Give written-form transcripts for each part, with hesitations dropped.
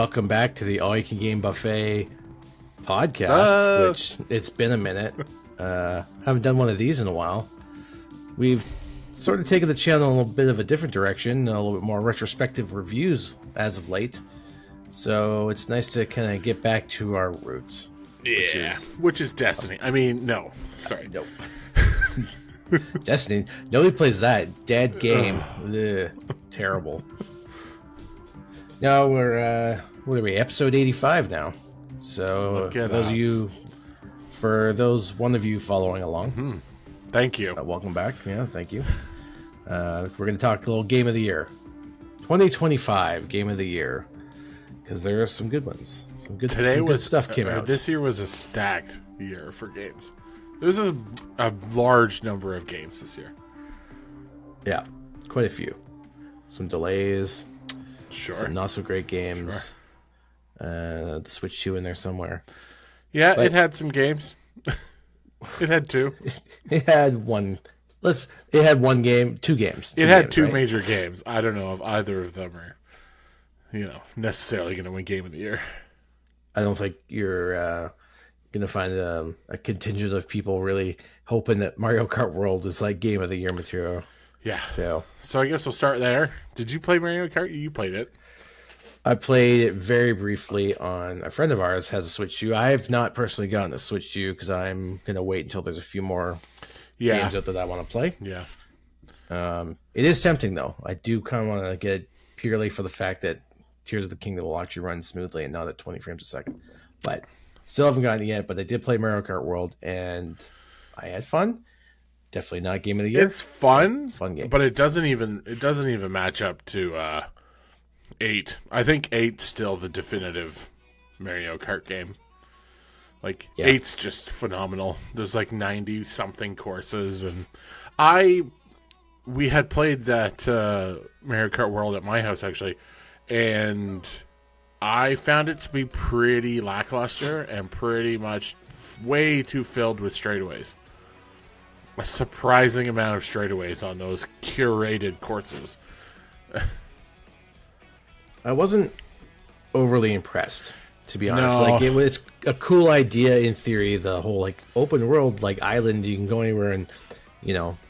welcome back to the All You Can Game Buffet podcast, which it's been a minute. Haven't done one of these in a while. We've sort of taken the channel in a little bit of a different direction, a little bit more retrospective reviews as of late. So it's nice to kind of get back to our roots. Yeah, which is Destiny. I mean, no. Sorry. Nope. Destiny. Nobody plays that. Dead game. Ugh, terrible. Now we're, what are we, episode 85 now. So for those one of you following along. Thank you. Welcome back. Yeah, thank you. We're going to talk a little Game of the Year. 2025 Game of the Year. Because there are some good ones. Some good stuff came out. This year was a stacked year for games. There's a large number of games this year. Yeah, quite a few. Some delays. Sure. Some not so great games. Sure. The Switch 2 in there somewhere. Yeah, but it had some games. It had two. It had one. It had one game, two games. It had two major games. I don't know if either of them are, necessarily going to win Game of the Year. I don't think you're going to find a contingent of people really hoping that Mario Kart World is like Game of the Year material. Yeah. So I guess we'll start there. Did you play Mario Kart? You played it. I played it very briefly on a friend of ours has a Switch 2. I have not personally gotten a Switch 2 because I'm going to wait until there's a few more games out that I want to play. Yeah. It is tempting, though. I do kind of want to get it purely for the fact that Tears of the Kingdom will actually run smoothly and not at 20 frames a second. But still haven't gotten it yet, but I did play Mario Kart World, and I had fun. Definitely not Game of the Year. It's fun. It's a fun game. But it doesn't even match up to 8. I think 8's still the definitive Mario Kart game. Like, 8's just phenomenal. There's like 90-something courses. And we had played that Mario Kart World at my house, actually. And I found it to be pretty lackluster and pretty much way too filled with straightaways. A surprising amount of straightaways on those curated courses. I wasn't overly impressed, to be honest. No. Like it's a cool idea in theory, the whole like open world, like island, you can go anywhere and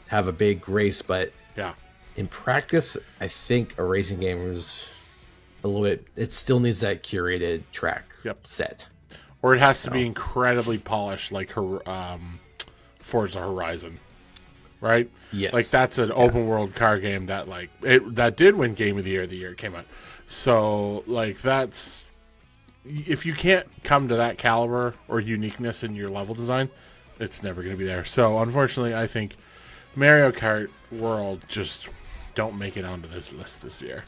have a big race. But in practice, I think a racing game is a little bit. It still needs that curated track set, or it has to be incredibly polished, like Forza Horizon, right? Yes, like that's an open world car game that that did win Game of the Year the year it came out. So, like, that's... If you can't come to that caliber or uniqueness in your level design, it's never going to be there. So, unfortunately, I think Mario Kart World just don't make it onto this list this year.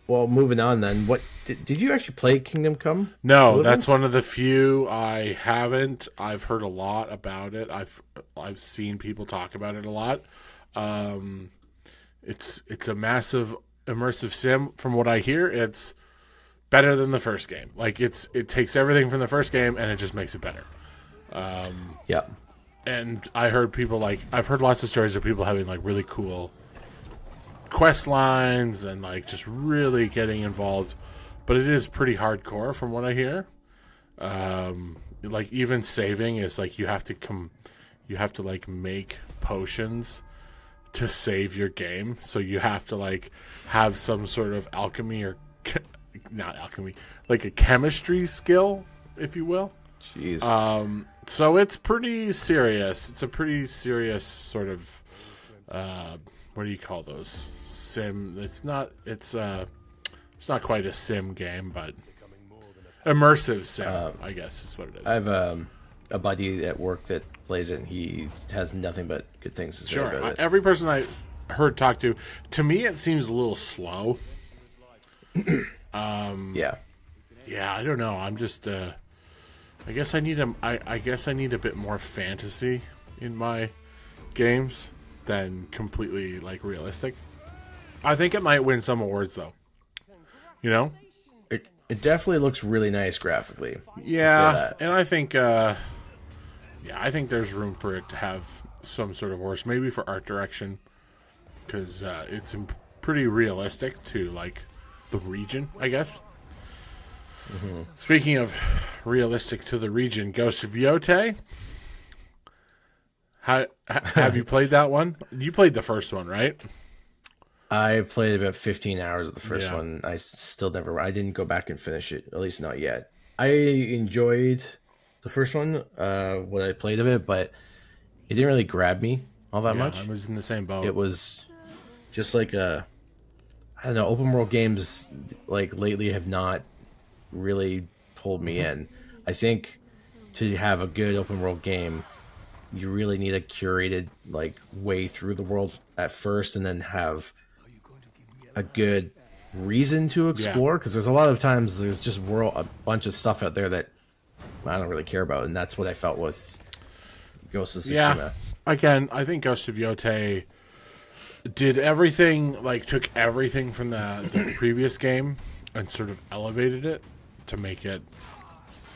Well, moving on then. What did you actually play Kingdom Come? No, that's one of the few I haven't. I've heard a lot about it. I've seen people talk about it a lot. It's a massive immersive sim. From what I hear, it's better than the first game. Like it takes everything from the first game and it just makes it better. And I heard I've heard lots of stories of people having like really cool quest lines and like just really getting involved, but it is pretty hardcore from what I hear. Like even saving is like you have to like make potions to save your game, so you have to like have some sort of alchemy or not alchemy, like a chemistry skill, if you will. Jeez. So it's pretty serious. It's a pretty serious sort of what do you call those? Sim. It's not quite a sim game, but immersive sim, I guess is what it is. I have a buddy at work that plays it, and he has nothing but good things to say about it. Every person I heard talk to me, it seems a little slow. Yeah, I don't know. I'm just I guess I need a bit more fantasy in my games than completely like realistic. I think it might win some awards though. It definitely looks really nice graphically. Yeah, and I think I think there's room for it to have some sort of awards, maybe for art direction because it's pretty realistic to like the region, I guess. Mm-hmm. Speaking of realistic to the region, Ghost of Yotei. Have you played that one? You played the first one, right? I played about 15 hours of the first one. I didn't go back and finish it, at least not yet. I enjoyed the first one, what I played of it, but it didn't really grab me all that much. I was in the same boat. It was just like I don't know, open world games like lately have not really pulled me in. I think to have a good open world game, you really need a curated like way through the world at first, and then have a good reason to explore. Because there's a lot of times there's just a bunch of stuff out there that I don't really care about, and that's what I felt with Ghost of Tsushima. Yeah, again, I think Ghost of Yotei did everything, like took everything from the previous game and sort of elevated it to make it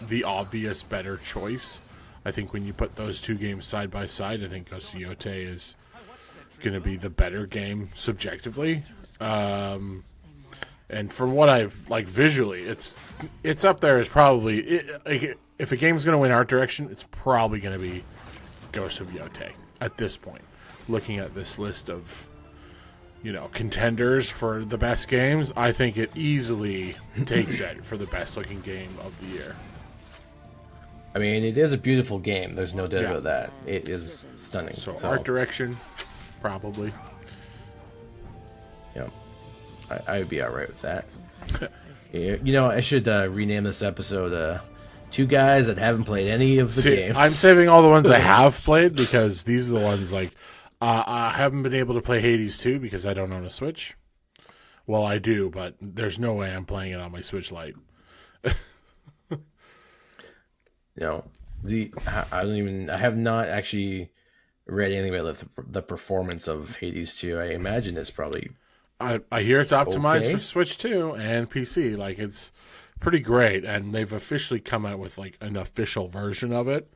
the obvious better choice. I think when you put those two games side by side, I think Ghost of Yotei is going to be the better game subjectively. And from what I've like visually, it's up there as probably if a game's going to win art direction, it's probably going to be Ghost of Yotei at this point. Looking at this list of contenders for the best games, I think it easily takes it for the best looking game of the year. I mean, it is a beautiful game. There's no doubt about that. It is stunning. So art direction, probably. Yeah, I would be all right with that. I should rename this episode "Two Guys That Haven't Played Any of the Games." I'm saving all the ones I have played because these are the ones like I haven't been able to play Hades 2 because I don't own a Switch. Well, I do, but there's no way I'm playing it on my Switch Lite. I have not actually read anything about the performance of Hades 2. I imagine it's probably I hear it's optimized for Switch 2 and PC. Like, it's pretty great, and they've officially come out with like an official version of it.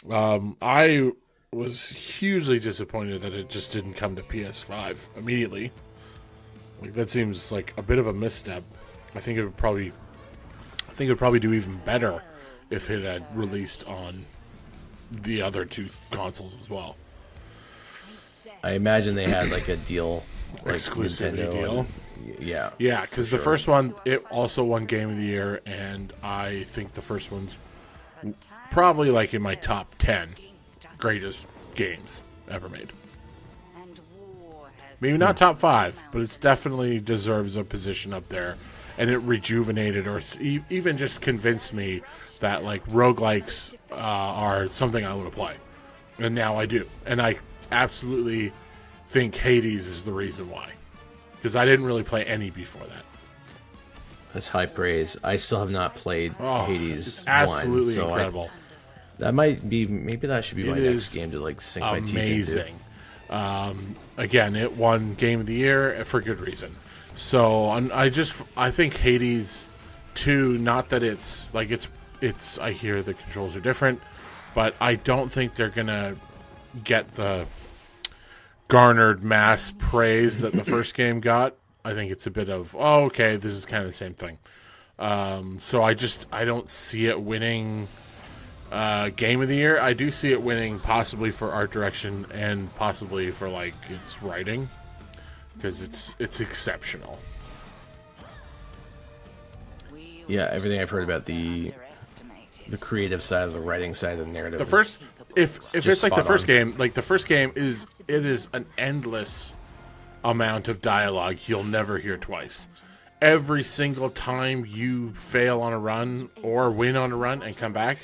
I was hugely disappointed that it just didn't come to PS5 immediately. Like, that seems like a bit of a misstep. I think it would probably do even better if it had released on the other two consoles as well. I imagine they had like a deal, like exclusivity deal. Yeah, because the first one, it also won Game of the Year, and I think the first one's probably like in my top 10 greatest games ever made. Maybe not top 5, but it's definitely deserves a position up there. And it rejuvenated or even just convinced me that like roguelikes are something I want to play. And now I do. And I absolutely think Hades is the reason why. Because I didn't really play any before that. That's high praise. I still have not played Hades. It's absolutely 1, so incredible. Maybe that should be my next game to like sink my teeth into. Amazing. Again, it won Game of the Year for good reason. So I think Hades 2, not that it's like it's I hear the controls are different, but I don't think they're gonna get the garnered mass praise that the first game got. I think it's a bit of okay, this is kind of the same thing. So I don't see it winning Game of the Year. I do see it winning possibly for art direction and possibly for like its writing. Because it's exceptional. Yeah, everything I've heard about the creative side, the writing side, the narrative. The first, if it's like the first game, like the first game is an endless amount of dialogue you'll never hear twice. Every single time you fail on a run or win on a run and come back,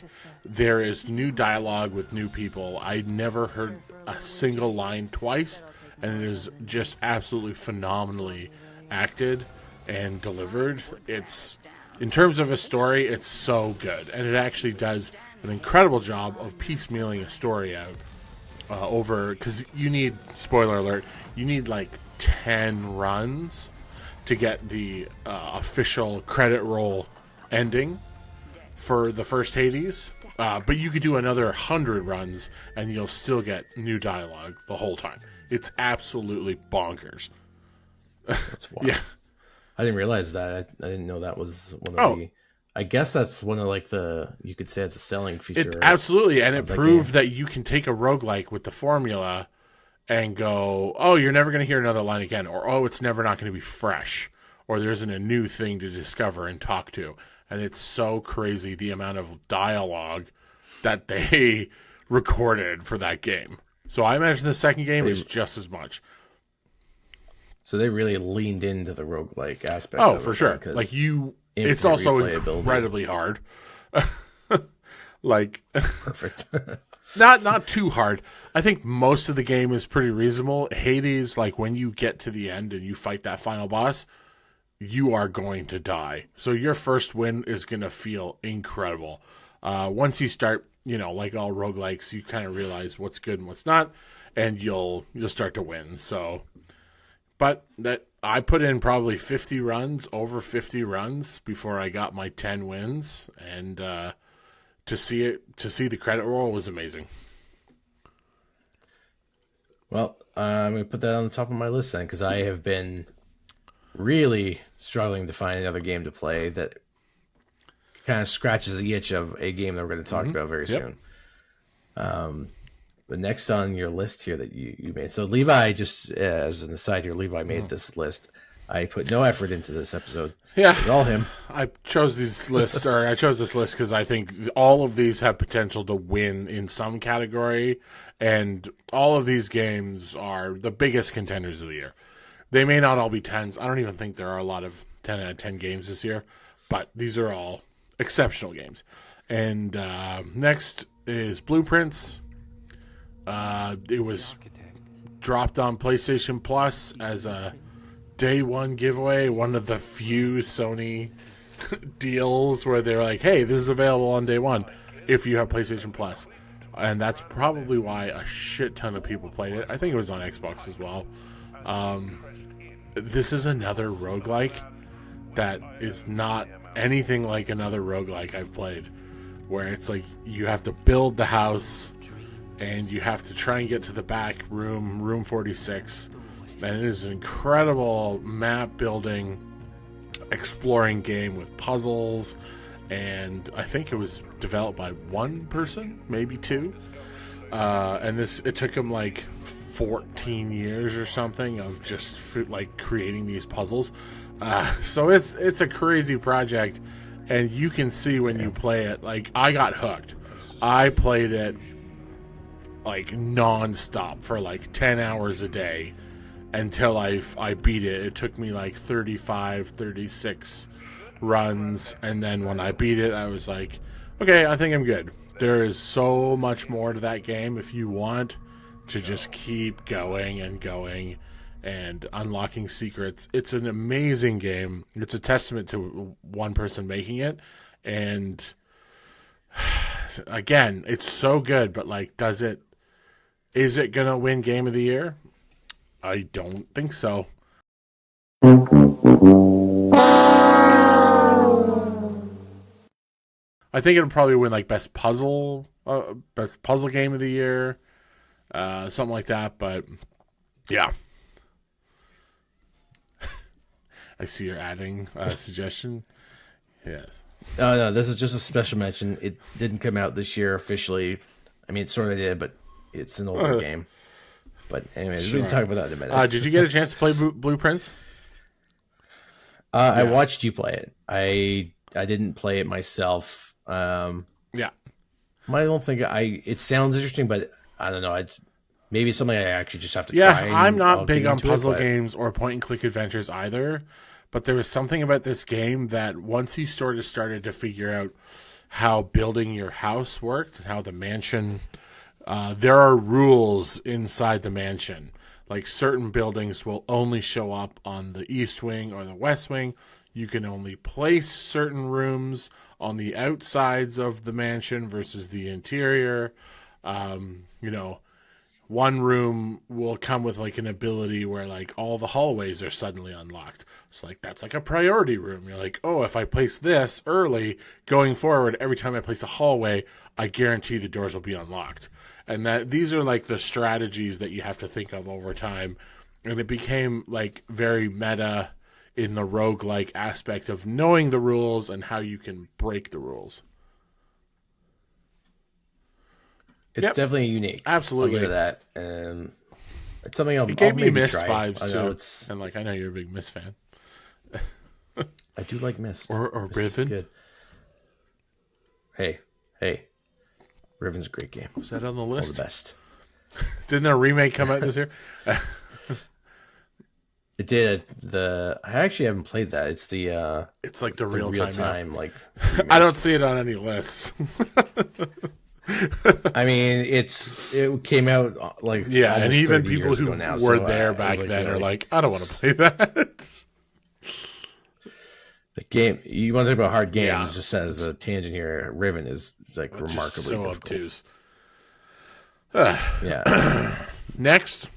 there is new dialogue with new people. I never heard a single line twice. And it is just absolutely phenomenally acted and delivered. It's, in terms of a story, it's so good. And it actually does an incredible job of piecemealing a story out over, because you need, spoiler alert, you need like 10 runs to get the official credit roll ending for the first Hades. But you could do another 100 runs and you'll still get new dialogue the whole time. It's absolutely bonkers. That's wild. Yeah. I didn't realize that. I didn't know that was one of the... I guess that's one of like you could say it's a selling feature. Absolutely, and it proved that you can take a roguelike with the formula and go, oh, you're never going to hear another line again, or oh, it's never not going to be fresh, or there isn't a new thing to discover and talk to. And it's so crazy the amount of dialogue that they recorded for that game. So I imagine the second game is just as much. So they really leaned into the roguelike aspect. Oh, for sure. Like it's also incredibly hard. Like perfect. not too hard. I think most of the game is pretty reasonable. Hades, like when you get to the end and you fight that final boss, you are going to die. So your first win is going to feel incredible. Once you start, like all roguelikes, you kind of realize what's good and what's not, and you'll start to win. So, but that I put in probably 50 runs, over 50 runs before I got my 10 wins, and to see the credit roll was amazing. Well, I'm going to put that on the top of my list then, because I have been really struggling to find another game to play that kind of scratches the itch of a game that we're going to talk about very soon. But next on your list here that you made, so Levi, just as an aside here, Levi made this list. I put no effort into this episode. Yeah, it's all him. I chose this list because I think all of these have potential to win in some category, and all of these games are the biggest contenders of the year. They may not all be 10s. I don't even think there are a lot of 10 out of 10 games this year, but these are all exceptional games. And next is Blueprints. It was dropped on PlayStation Plus as a day one giveaway, one of the few Sony deals where they're like, hey, this is available on day one if you have PlayStation Plus. And that's probably why a shit ton of people played it. I think it was on Xbox as well. This is another roguelike that is not anything like another roguelike I've played, where it's like you have to build the house and you have to try and get to the back room 46. And it is an incredible map building, exploring game with puzzles, and I think it was developed by one person, maybe two. And it took them like 14 years or something of just like creating these puzzles. So it's a crazy project, and you can see when you play it, like I got hooked. I played it like nonstop for like 10 hours a day until I beat it. It took me like 35, 36 runs, and then when I beat it, I was like, okay, I think I'm good. There is so much more to that game if you want to just keep going and going and unlocking secrets. It's an amazing game. It's a testament to one person making it, and again, it's so good, but like, is it gonna win Game of the Year? I don't think so. I think it'll probably win like best puzzle game of the year, something like that. But yeah, I see you're adding a suggestion. Yes. No, this is just a special mention. It didn't come out this year officially. I mean, it sort of did, but it's an older game. But anyways, we can talk about that in a minute. Did you get a chance to play Blueprints? I watched you play it. I didn't play it myself. Yeah. I don't think it sounds interesting, but I don't know. Maybe it's something I actually just have to try. Yeah, I'm not big on puzzle games or point-and-click adventures either, but there was something about this game that once you sort of started to figure out how building your house worked, how the mansion... there are rules inside the mansion. Like certain buildings will only show up on the east wing or the west wing. You can only place certain rooms on the outsides of the mansion versus the interior. One room will come with like an ability where like all the hallways are suddenly unlocked. So like that's like a priority room. You're like, oh, if I place this early, going forward, every time I place a hallway, I guarantee the doors will be unlocked. And that these are like the strategies that you have to think of over time. And it became like very meta in the roguelike aspect of knowing the rules and how you can break the rules. It's definitely unique. Absolutely. I'll give it that. And it's something I'll gave me maybe Myst try. vibes too. It's... And like I know you're a big Myst fan. I do like Myst. Or Myst is Riven. good. Hey. Riven's a great game. Was that on the list? All the best. Didn't a remake come out this year? It did. I actually haven't played that. It's the it's like the real time like I don't see it on any lists. I mean, it came out like and even 30 people years who ago now, were so, there back then are like, I don't want to play that. The game you want to talk about hard games? Just as a tangent here, Riven is like remarkably so difficult. obtuse. Yeah. Next,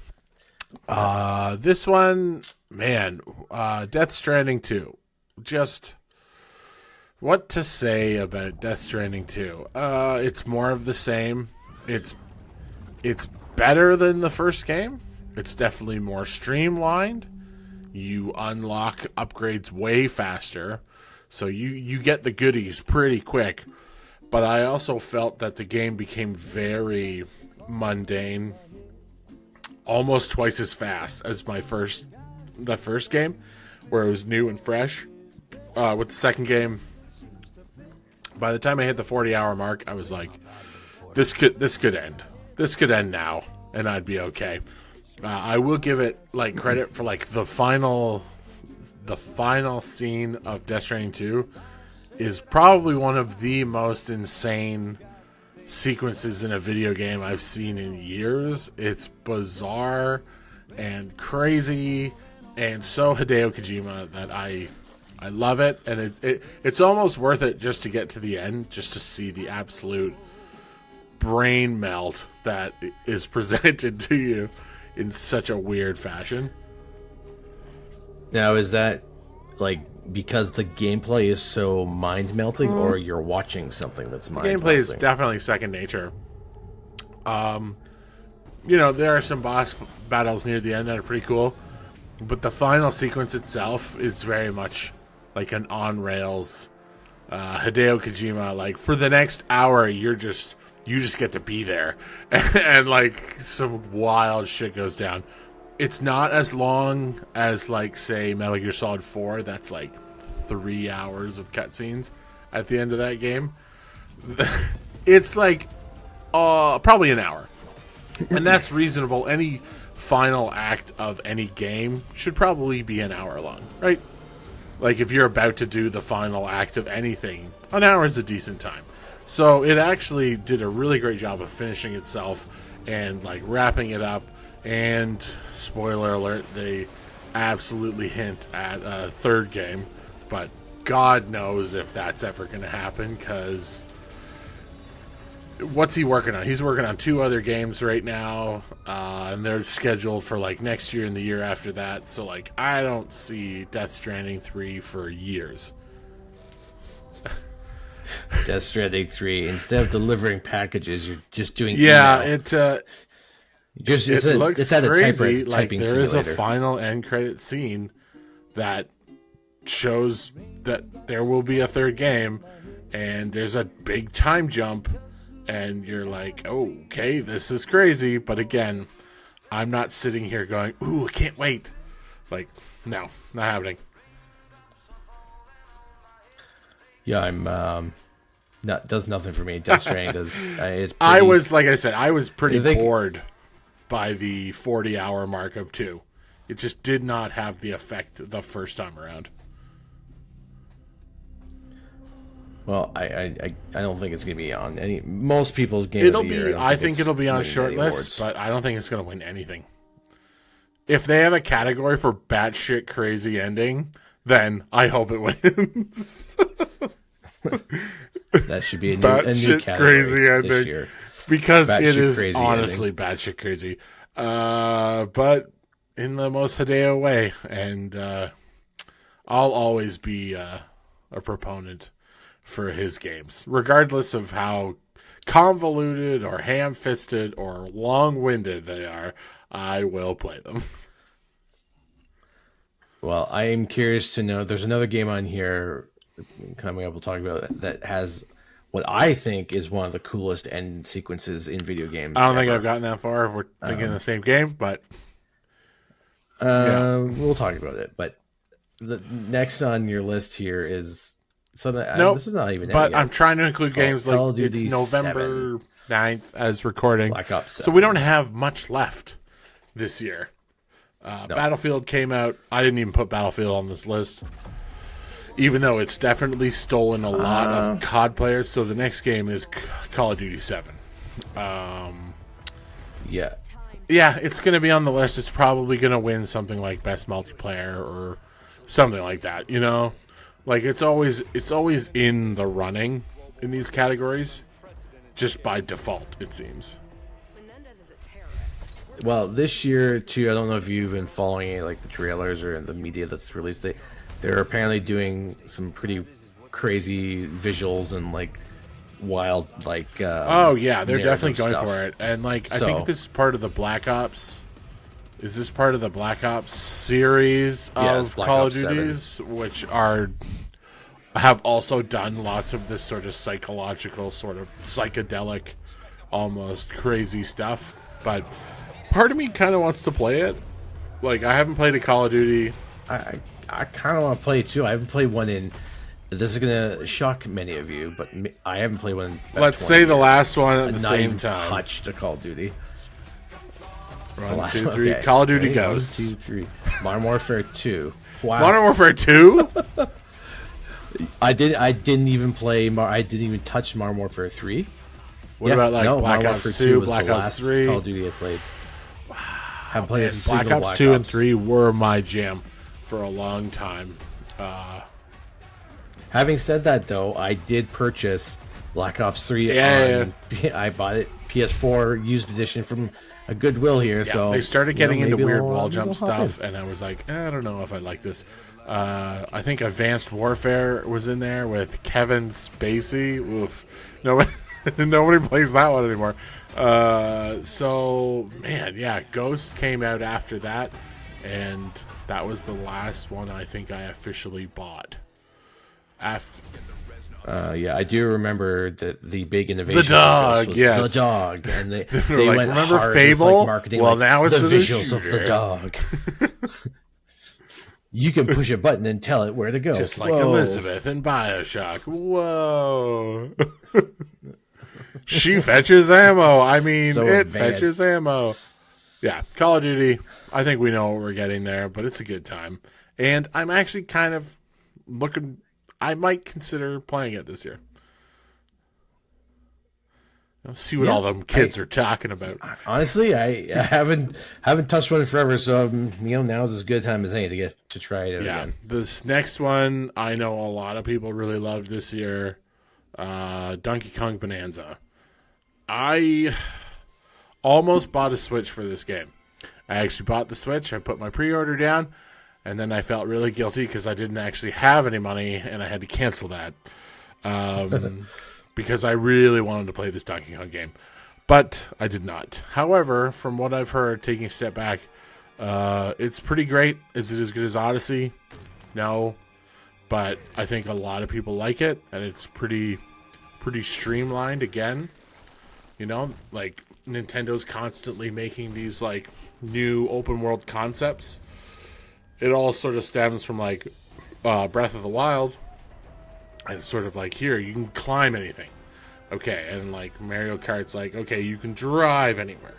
this one, man, Death Stranding 2. Just what to say about Death Stranding 2? It's more of the same. It's better than the first game. It's definitely more streamlined. You unlock upgrades way faster, so you get the goodies pretty quick. But I also felt that the game became very mundane, almost twice as fast as the first game, where it was new and fresh. With the second game, by the time I hit the 40-hour mark, I was like, this could end. This could end now, and I'd be okay. I will give it like credit for like the final scene of Death Stranding 2 is probably one of the most insane sequences in a video game I've seen in years. It's bizarre and crazy and so Hideo Kojima that I love it, and it's almost worth it just to get to the end, just to see the absolute brain melt that is presented to you in such a weird fashion. Now, is that like because the gameplay is so mind melting, or you're watching something that's mind melting? Gameplay is definitely second nature. There are some boss battles near the end that are pretty cool, but the final sequence itself is very much like an on rails Hideo Kojima. Like for the next hour, you just get to be there, and like some wild shit goes down. It's not as long as like say Metal Gear Solid 4. That's like 3 hours of cutscenes at the end of that game. It's like probably an hour, and that's reasonable. Any final act of any game should probably be an hour long, right? Like if you're about to do the final act of anything, an hour is a decent time. So it actually did a really great job of finishing itself and like wrapping it up. And spoiler alert, they absolutely hint at a third game, but God knows if that's ever going to happen, because what's he working on? He's working on 2 other games right now, and they're scheduled for like next year and the year after that. So like I don't see Death Stranding 3 for years. Death Stranding 3, instead of delivering packages, you're just doing email. It looks it's at crazy. A typing there is simulator. A final end credit scene that shows that there will be a third game, and there's a big time jump, and you're like, oh, okay, this is crazy. But again, I'm not sitting here going, ooh, I can't wait. Like, no, not happening. Yeah, I'm does nothing for me. Death Stranding does. It's pretty, I was pretty bored by the 40-hour mark of 2. It just did not have the effect the first time around. Well, I don't think it's going to be on any most people's game of the year. I think it'll be on short lists, but I don't think it's going to win anything. If they have a category for batshit crazy ending, then I hope it wins. That should be a new category crazy ending this year. Because it is honestly batshit crazy. But in the most Hideo way. And I'll always be a proponent for his games, regardless of how convoluted or ham-fisted or long-winded they are. I will play them. Well, I am curious to know. There's another game on here coming up. We'll talk about it, that has what I think is one of the coolest end sequences in video games. I don't think I've gotten that far if we're thinking of the same game, but we'll talk about it. But the next on your list here is something. Nope, this is not even. But I'm trying to include games like it's November 9th as recording, Black Ops 7. So we don't have much left this year. Battlefield came out. I didn't even put Battlefield on this list, even though it's definitely stolen a lot of COD players. So the next game is Call of Duty 7. Yeah, it's going to be on the list. It's probably going to win something like Best Multiplayer or something like that. You know, like it's always in the running in these categories, just by default, it seems. Well, this year too, I don't know if you've been following it, like the trailers or the media that's released. They're apparently doing some pretty crazy visuals and like wild, like they're definitely going stuff. for it. And like I think this is part of the Black Ops. Is this part of the Black Ops series of Call of Duties, which have also done lots of this sort of psychological, sort of psychedelic, almost crazy stuff, but. Part of me kind of wants to play it. Like, I haven't played a Call of Duty. I kind of want to play it too. I haven't played one in. This is gonna shock many of you, but I haven't played one. In Let's say the last one at the same time. Touched a Call of Duty. 1, 2, 3. Okay. Call of Duty Ghosts. 1, 2, 3. Modern Warfare 2. Wow. Modern Warfare 2. I didn't even play. I didn't even touch Modern Warfare 3. What about like Black Ops 2, Black Ops 3? Call of Duty I played. Haven't played Black Ops 2 and 3 were my jam for a long time. Having said that, though, I did purchase Black Ops 3. I bought it PS4 used edition from a Goodwill here. So they started getting into weird wall jump stuff, and I was like, I don't know if I like this. I think Advanced Warfare was in there with Kevin Spacey. Oof. Nobody plays that one anymore. So, man, yeah, Ghost came out after that, and that was the last one I think I officially bought. I do remember that the big innovation. The dog, yes. The dog. And they like, went remember hard Fable? With, like, marketing, well, now it's the visuals of the dog. You can push a button and tell it where to go. Just like Elizabeth in BioShock. Whoa. She fetches ammo. I mean, so it fetches ammo. Yeah, Call of Duty. I think we know what we're getting there, but it's a good time. And I'm actually kind of looking. I might consider playing it this year. See what all them kids are talking about. Honestly, I haven't touched one forever, so now's as good a time as any to get to try it again. This next one, I know a lot of people really loved this year. Donkey Kong Bonanza. I almost bought a Switch for this game. I actually bought the Switch. I put my pre-order down, and then I felt really guilty because I didn't actually have any money, and I had to cancel that. Because I really wanted to play this Donkey Kong game. But I did not. However, from what I've heard, taking a step back, it's pretty great. Is it as good as Odyssey? No. But I think a lot of people like it, and it's pretty streamlined again. You know, like Nintendo's constantly making these like new open world concepts. It all sort of stems from like Breath of the Wild. And it's sort of like, here, you can climb anything. Okay, and like Mario Kart's like, okay, you can drive anywhere.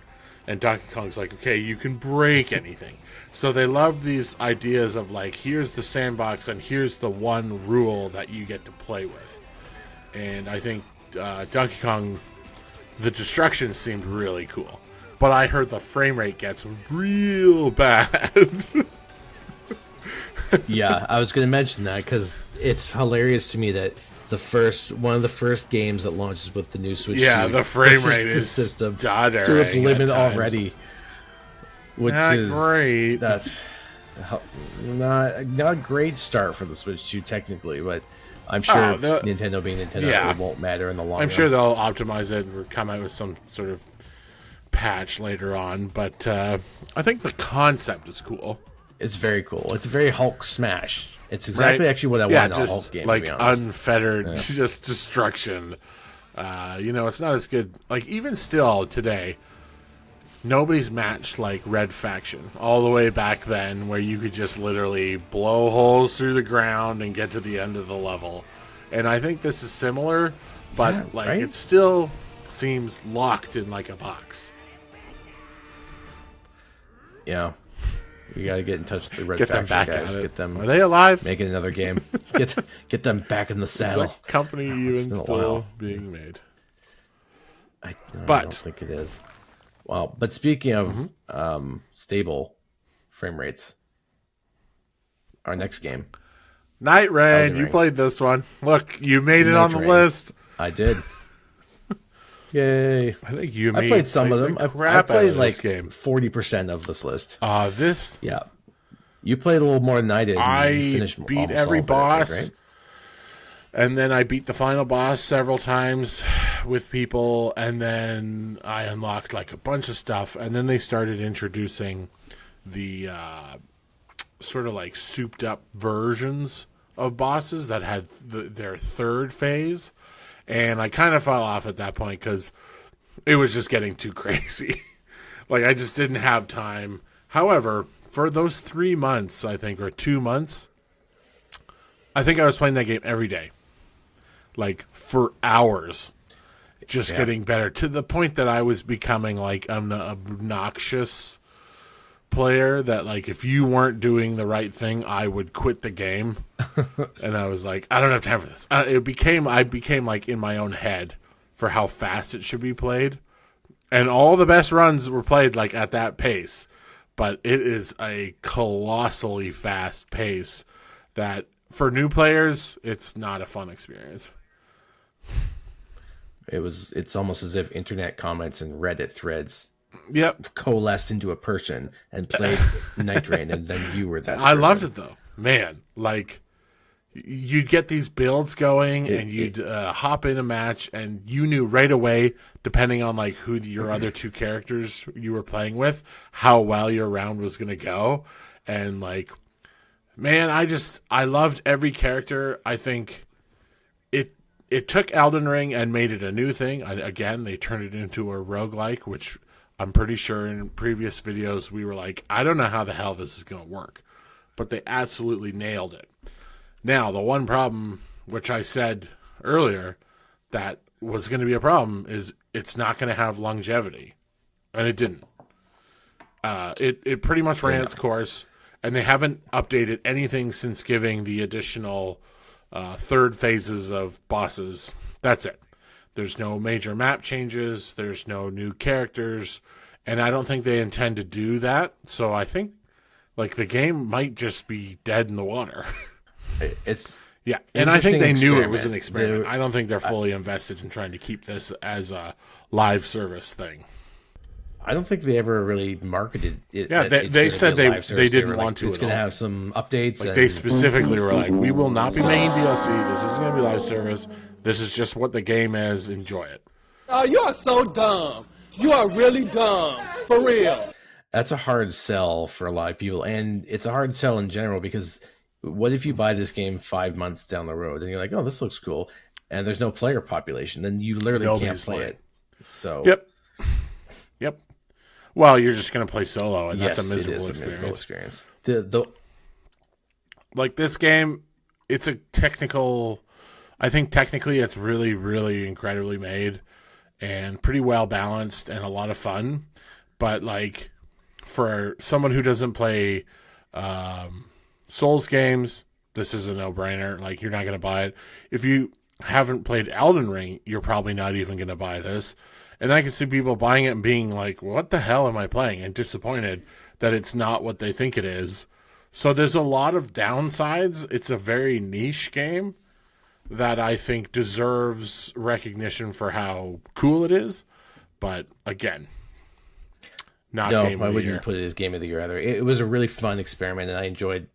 And Donkey Kong's like, okay, you can break anything. So they love these ideas of like, here's the sandbox and here's the one rule that you get to play with. And I think Donkey Kong, the destruction seemed really cool. But I heard the frame rate gets real bad. Yeah, I was going to mention that because it's hilarious to me that one of the first games that launches with the new Switch. Yeah, the frame rate is system to its limit already, which is great. That's not a great start for the Switch 2 technically, but I'm sure Nintendo being Nintendo, it won't matter in the long run. I'm sure they'll optimize it or come out with some sort of patch later on. But I think the concept is cool. It's very cool. It's a very Hulk smash. It's exactly actually what I want in a Hulk game. Like to be honest. unfettered, just destruction. It's not as good. Like even still today, nobody's matched like Red Faction all the way back then, where you could just literally blow holes through the ground and get to the end of the level. And I think this is similar, but it still seems locked in like a box. Yeah. We gotta get in touch with the Red Faction guys. Get them. Are they alive? Make it another game. Get them back in the saddle. Is that company even still being made? I don't think it is. Well, but speaking of stable frame rates, our next game, Night Rain. You played this one. Look, you made it on the list. I did. Yay! I think I played some of them. I played like 40% of this list. Yeah, you played a little more than I did. I beat every boss, right? And then I beat the final boss several times with people, and then I unlocked like a bunch of stuff, and then they started introducing the sort of like souped up versions of bosses that had their third phase. And I kind of fell off at that point because it was just getting too crazy. Like, I just didn't have time. However, for those 3 months, I think, or 2 months, I think I was playing that game every day. Like, for hours. Just getting better. To the point that I was becoming, like, an obnoxious player that, like, if you weren't doing the right thing, I would quit the game. And I was like, I don't have time for this. I became like in my own head for how fast it should be played. And all the best runs were played like at that pace. But it is a colossally fast pace that for new players, it's not a fun experience. It's almost as if internet comments and Reddit threads coalesced into a person and played Night Rain, and then you were that person. I loved it though, man. Like, you'd get these builds going, and you'd hop in a match, and you knew right away, depending on like who your other two characters you were playing with, how well your round was going to go. And like, man, I loved every character. I think it took Elden Ring and made it a new thing. Again, they turned it into a roguelike, which I'm pretty sure in previous videos we were like, I don't know how the hell this is going to work. But they absolutely nailed it. Now, the one problem, which I said earlier, that was going to be a problem, is it's not going to have longevity. And it didn't. It pretty much ran its course, and they haven't updated anything since giving the additional third phases of bosses. That's it. There's no major map changes. There's no new characters. And I don't think they intend to do that. So I think like the game might just be dead in the water. And I think they knew it was an experiment. I don't think they're fully invested in trying to keep this as a live service thing. I don't think they ever really marketed it. Yeah, they said they didn't want to. It's going to have some updates. Like they specifically were like, we will not be making DLC. This isn't going to be live service. This is just what the game is. Enjoy it. Oh, you are so dumb. You are really dumb. For real. That's a hard sell for a lot of people. And it's a hard sell in general because what if you buy this game 5 months down the road and you're like, oh, this looks cool. And there's no player population. Then you literally can't play it. So. Yep. Well, you're just going to play solo, and that's a miserable experience. Like this game, it's a technical. I think technically it's really, really incredibly made and pretty well balanced and a lot of fun. But like for someone who doesn't play Souls games, this is a no-brainer. Like you're not going to buy it. If you haven't played Elden Ring, you're probably not even going to buy this. And I can see people buying it and being like, what the hell am I playing? And disappointed that it's not what they think it is. So there's a lot of downsides. It's a very niche game that I think deserves recognition for how cool it is. But again, not game of the year. No, I wouldn't put it as game of the year either. It was a really fun experiment, and I enjoyed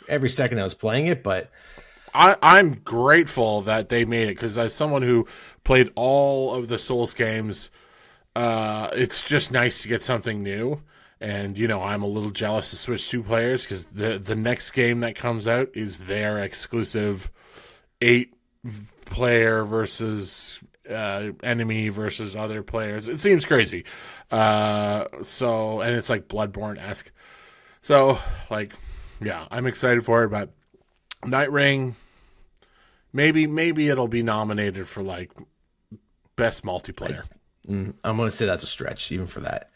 every second I was playing it. But I'm grateful that they made it, because as someone who played all of the Souls games, it's just nice to get something new. And, I'm a little jealous of Switch 2 players, because the next game that comes out is their exclusive 8-player versus enemy versus other players. It seems crazy. And it's like Bloodborne-esque. So, yeah, I'm excited for it, but Night Ring, maybe it'll be nominated for, best multiplayer. I'm going to say that's a stretch, even for that.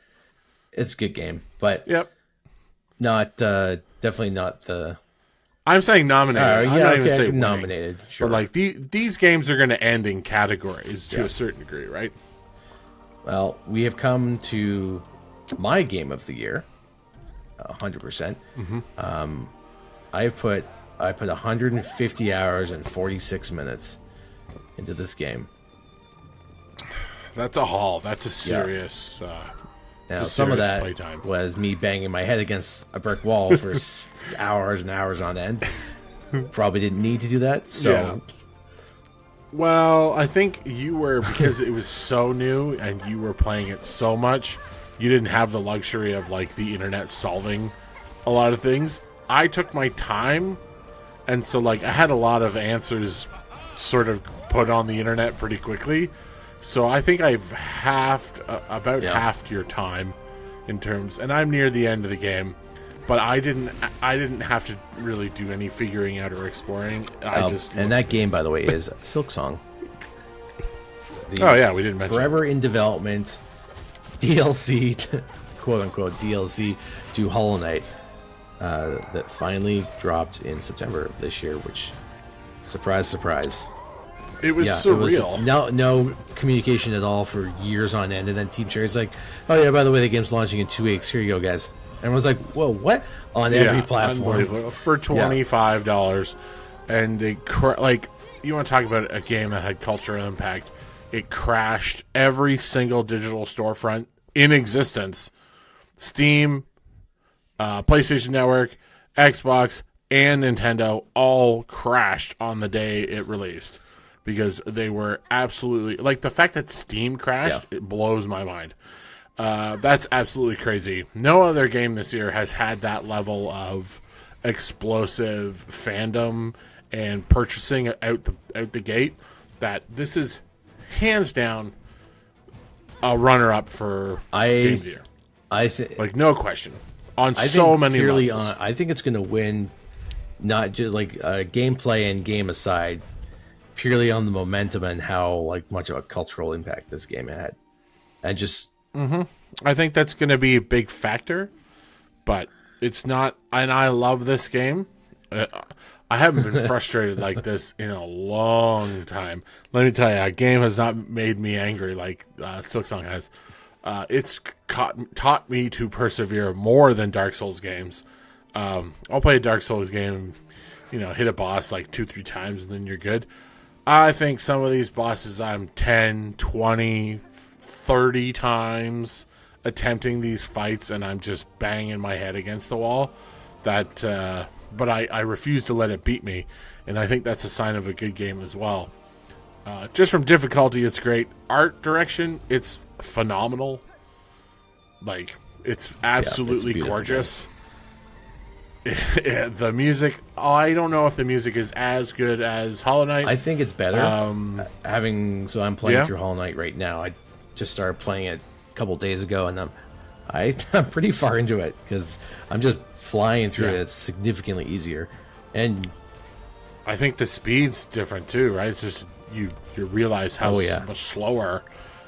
It's a good game, but yep, definitely not the... I'm saying nominated. I'm not even saying nominated, sure. But, these games are going to end in categories to a certain degree, right? Well, we have come to my game of the year, 100%. Mm-hmm. I put 150 hours and 46 minutes into this game. That's a haul. That's a serious. Now, some of that playtime was me banging my head against a brick wall for hours and hours on end. Probably didn't need to do that. So, yeah. Well, I think you were, because it was so new and you were playing it so much, you didn't have the luxury of the internet solving a lot of things. I took my time, and so I had a lot of answers sort of put on the internet pretty quickly. So I think I've halved halved your time in terms, and I'm near the end of the game, but I didn't have to really do any figuring out or exploring. And that game, by the way, is Silksong. We didn't mention forever in development DLC, quote unquote DLC to Hollow Knight, that finally dropped in September of this year. Which, surprise, surprise. It was surreal. It was no communication at all for years on end, and then Team Cherry's like, "Oh yeah, by the way, the game's launching in 2 weeks. Here you go, guys." Everyone's like, "Whoa, what?" On every platform for $25, and you want to talk about a game that had cultural impact? It crashed every single digital storefront in existence: Steam, PlayStation Network, Xbox, and Nintendo all crashed on the day it released. Because they were absolutely... the fact that Steam crashed, It blows my mind. That's absolutely crazy. No other game this year has had that level of explosive fandom and purchasing out the gate. That this is, hands down, a runner-up for Game of the Year. No question. On so many levels. I think it's going to win, not just gameplay and game aside, purely on the momentum and how much of a cultural impact this game had. And just I think that's going to be a big factor, but it's not. And I love this game. I haven't been frustrated like this in a long time. Let me tell you, a game has not made me angry like Silksong has. It's taught me to persevere more than Dark Souls games. I'll play a Dark Souls game, hit a boss 2-3 times and then you're good. I think some of these bosses I'm 10, 20, 30 times attempting these fights and I'm just banging my head against the wall. But I refuse to let it beat me, and I think that's a sign of a good game as well. Just from difficulty, it's great. Art direction, it's phenomenal. It's absolutely gorgeous. The music, I don't know if the music is as good as Hollow Knight. I think it's better. I'm playing through Hollow Knight right now. I just started playing it a couple days ago, and I'm pretty far into it because I'm just flying through it. It's significantly easier, and I think the speed's different too, right? It's just you realize how much slower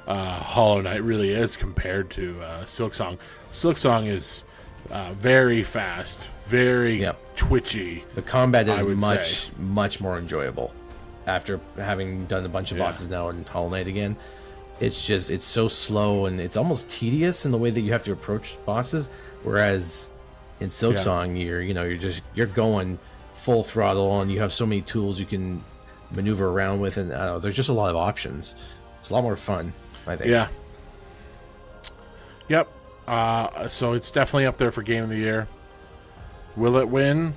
Hollow Knight really is compared to Silksong. Silksong is very fast, very twitchy. The combat is much more enjoyable after having done a bunch of bosses now in Hollow Knight again. It's so slow and it's almost tedious in the way that you have to approach bosses. Whereas in Silksong, you're going full throttle and you have so many tools you can maneuver around with, and there's just a lot of options. It's a lot more fun, I think. Yeah. Yep. So it's definitely up there for Game of the Year. Will it win?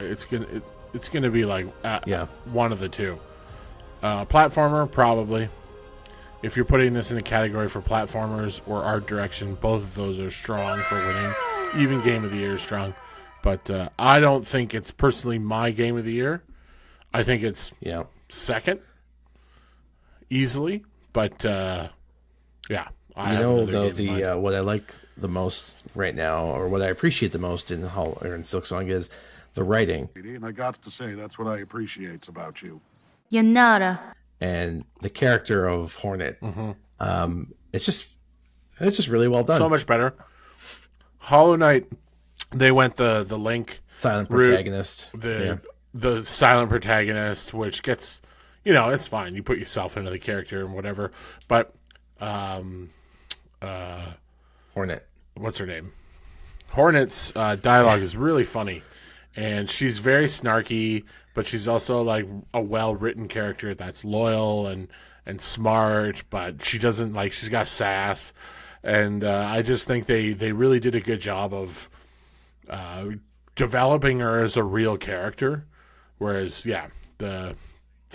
It's It's going to be like Yeah. one of the two. Platformer, probably. If you're putting this in a category for platformers or art direction, both of those are strong for winning. Even Game of the Year is strong. But I don't think it's personally my Game of the Year. I think it's second, easily. But, yeah. Though, what I like the most right now, or what I appreciate the most in Silksong is the writing. And I got to say, that's what I appreciate about you. Yanara. And the character of Hornet. It's just really well done. So much better. Hollow Knight, they went the Link silent protagonist. The silent protagonist, which gets, it's fine. You put yourself into the character and whatever. But Hornet. What's her name? Hornet's dialogue is really funny, and she's very snarky, but she's also like a well-written character that's loyal and smart, but she doesn't she's got sass, and I just think they really did a good job of developing her as a real character, whereas the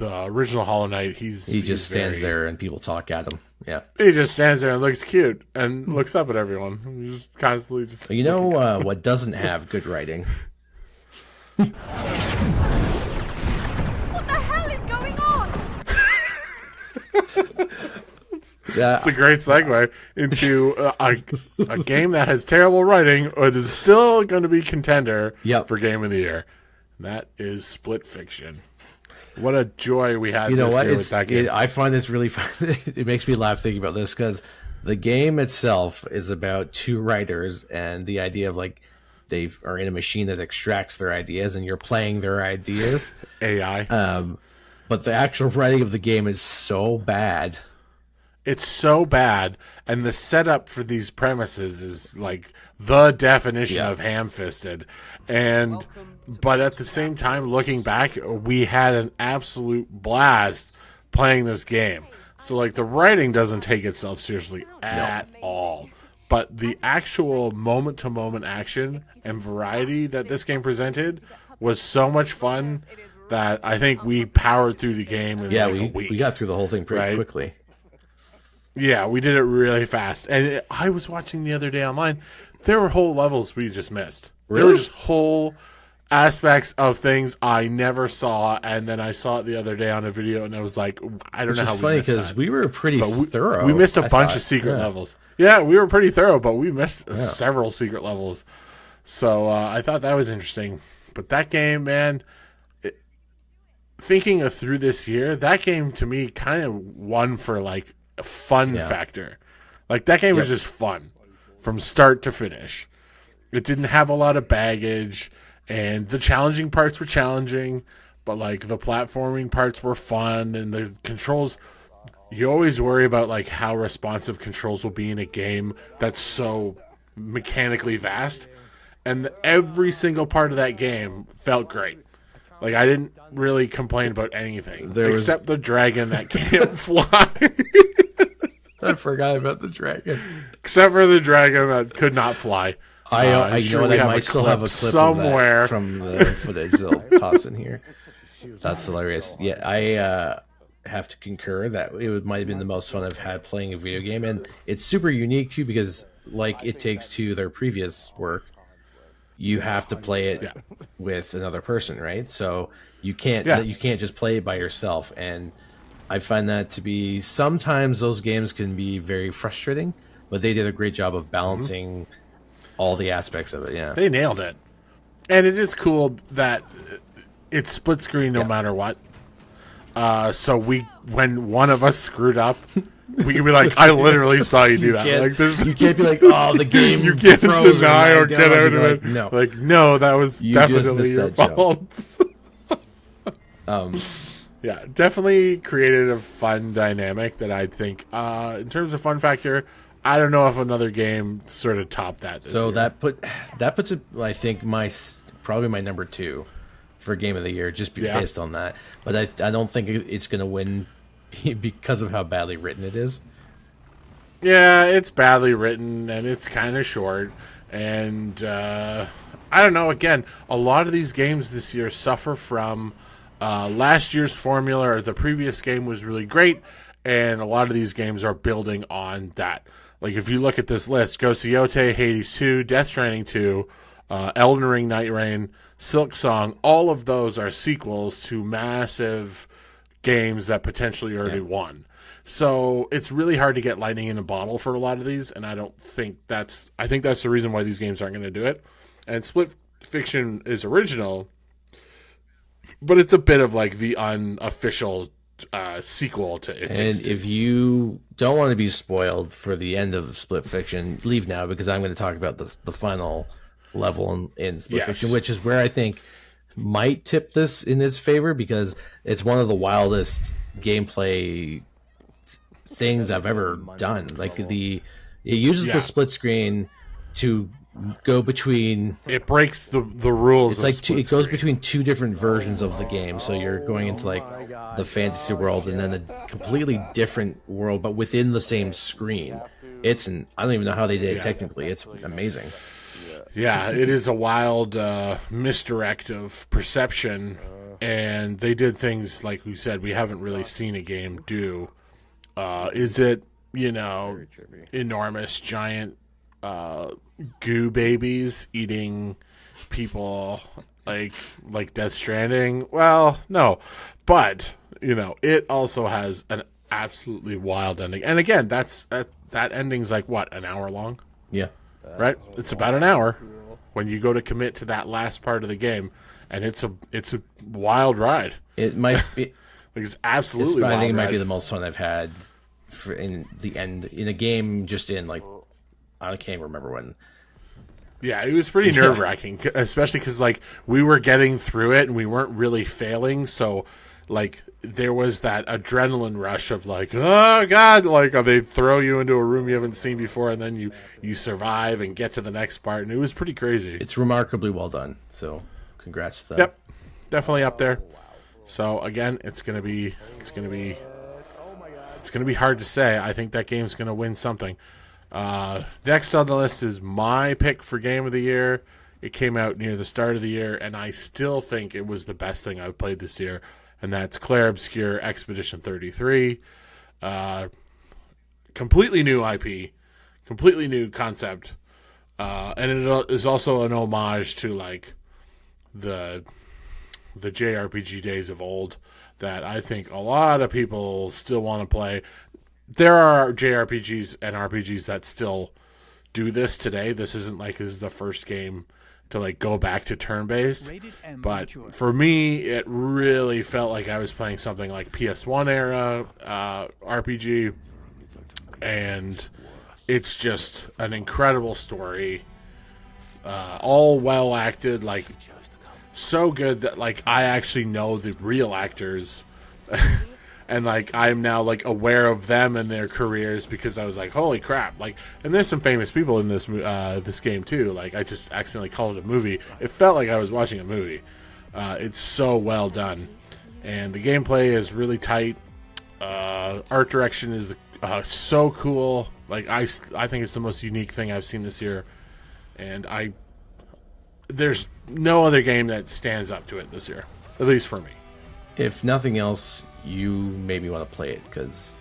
original Hollow Knight, he just stands there and people talk at him. Yeah, he just stands there and looks cute and looks up at everyone. He's just constantly just. What doesn't have good writing? What the hell is going on? It's a great segue into a game that has terrible writing, but is still going to be contender for Game of the Year. And that is Split Fiction. What a joy we had this year with that game. I find this really fun. It makes me laugh thinking about this because the game itself is about two writers and the idea of they are in a machine that extracts their ideas and you're playing their ideas. AI. But the actual writing of the game is so bad. It's so bad, and the setup for these premises is like the definition of ham-fisted. But at the same time, looking back, we had an absolute blast playing this game. So the writing doesn't take itself seriously at all. But the actual moment-to-moment action and variety that this game presented was so much fun that I think we powered through the game in a week. We got through the whole thing pretty quickly. Yeah, we did it really fast. And I was watching the other day online. There were whole levels we just missed. Really? There were just whole aspects of things I never saw, and then I saw it the other day on a video, and I was like, I don't know how we missed that. Because we were pretty thorough. We missed a bunch of secret levels. Yeah, we were pretty thorough, but we missed several secret levels. So I thought that was interesting. But that game, man, thinking of through this year, that game to me kind of won for a fun factor. That game was just fun from start to finish. It didn't have a lot of baggage, and the challenging parts were challenging, but the platforming parts were fun, and the controls, you always worry about how responsive controls will be in a game that's so mechanically vast, and every single part of that game felt great. I didn't really complain about anything except the dragon that can't fly. I forgot about the dragon. Except for the dragon that could not fly. I might still have a clip somewhere from the footage they'll toss in here. That's hilarious. Yeah, I have to concur that it might have been the most fun I've had playing a video game, and it's super unique too because, It Takes Two, their previous work, you have to play it with another person, right? So you can't just play it by yourself, and I find that to be sometimes those games can be very frustrating, but they did a great job of balancing all the aspects of it. Yeah, they nailed it, and it is cool that it's split screen no matter what. So when one of us screwed up, we can be like, "I literally saw you do that." You can't be like, "Oh, the game you can't froze deny or get out of it." No, no, that was definitely your fault. Yeah, definitely created a fun dynamic that I think, in terms of fun factor, I don't know if another game sort of topped that this year. that puts it, I think, probably my number 2 for Game of the Year, just based on that. But I don't think it's going to win because of how badly written it is. Yeah, it's badly written, and it's kind of short, and I don't know. Again, a lot of these games this year suffer from last year's formula, or the previous game was really great, and a lot of these games are building on that. Like, if you look at this list, GOTY, Hades 2, Death Stranding 2, Elden Ring, Night Rain, Silk Song, all of those are sequels to massive games that potentially already won. So it's really hard to get lightning in a bottle for a lot of these, and I think that's the reason why these games aren't going to do it. And Split Fiction is original, but it's a bit of like the unofficial sequel to It Takes Two. If you don't want to be spoiled for the end of Split Fiction, leave now, because I'm going to talk about the final level in Split Fiction, which is where I think might tip this in its favor, because it's one of the wildest gameplay things I've ever done. Like, it uses the split screen to go between. It breaks the rules. It's like it goes between two different versions of the game. So you're going into like the fantasy world and then a completely different world, but within the same screen. I don't even know how they did it technically. It's amazing. Yeah, it is a wild misdirect of perception, and they did things, like we said, we haven't really seen a game do. Is it, enormous, giant goo babies eating people like Death Stranding? Well, no. But, it also has an absolutely wild ending. And again, that ending's like, what, an hour long? Yeah. Right? It's about an hour when you go to commit to that last part of the game, and it's a wild ride. It might be. It's absolutely wild. I think it might be the most fun I've had in the end in a game. Just in like, I can't remember when. Yeah, it was pretty nerve wracking, especially because like we were getting through it and we weren't really failing. So like there was that adrenaline rush of like, oh god, like they throw you into a room you haven't seen before, and then you survive and get to the next part, and it was pretty crazy. It's remarkably well done. So congrats to them. Yep, definitely up there. So again, it's gonna be hard to say. I think that game's gonna win something. Next on the list is my pick for Game of the Year. It came out near the start of the year, and I still think it was the best thing I've played this year, and that's Clair Obscur Expedition 33. Completely new IP, completely new concept, and it is also an homage to like the JRPG days of old that I think a lot of people still want to play. There are JRPGs and RPGs that still do this today. This isn't like this is the first game to like go back to turn-based. But for me, it really felt like I was playing something like PS1 era RPG. And it's just an incredible story. All well acted, like so good that like I actually know the real actors. And like I'm now like aware of them and their careers because I was like, holy crap! Like, and there's some famous people in this this game too. Like, I just accidentally called it a movie. It felt like I was watching a movie. It's so well done, and the gameplay is really tight. Art direction is so cool. Like I think it's the most unique thing I've seen this year, and there's no other game that stands up to it this year, at least for me. If nothing else, you made me want to play it because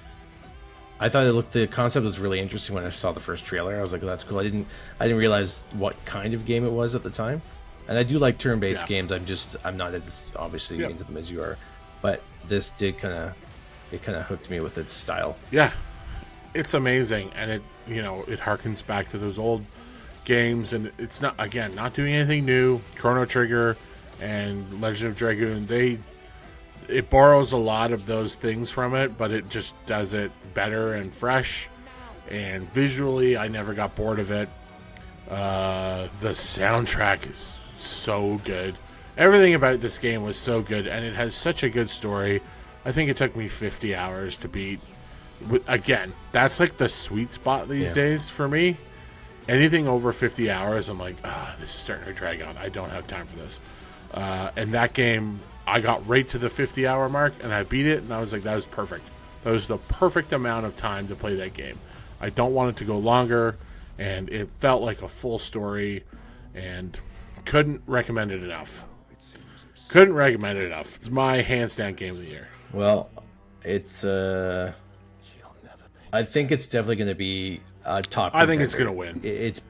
I thought the concept was really interesting when I saw the first trailer. I was like, oh, that's cool. I didn't realize what kind of game it was at the time. And I do like turn-based games. I'm not as obviously into them as you are, but this did kind of hooked me with its style. Yeah, it's amazing, and it harkens back to those old games, and it's not doing anything new. Chrono Trigger and Legend of Dragoon, it borrows a lot of those things from it, but it just does it better and fresh. And visually, I never got bored of it. The soundtrack is so good. Everything about this game was so good, and it has such a good story. I think it took me 50 hours to beat. Again, that's like the sweet spot these days for me. Anything over 50 hours, I'm like, this is starting to drag on. I don't have time for this. And that game, I got right to the 50-hour mark, and I beat it, and I was like, that was perfect. That was the perfect amount of time to play that game. I don't want it to go longer, and it felt like a full story, and couldn't recommend it enough. Couldn't recommend it enough. It's my hands down game of the year. Well, it's I think it's definitely going to be a top contender. I think it's going to win. It's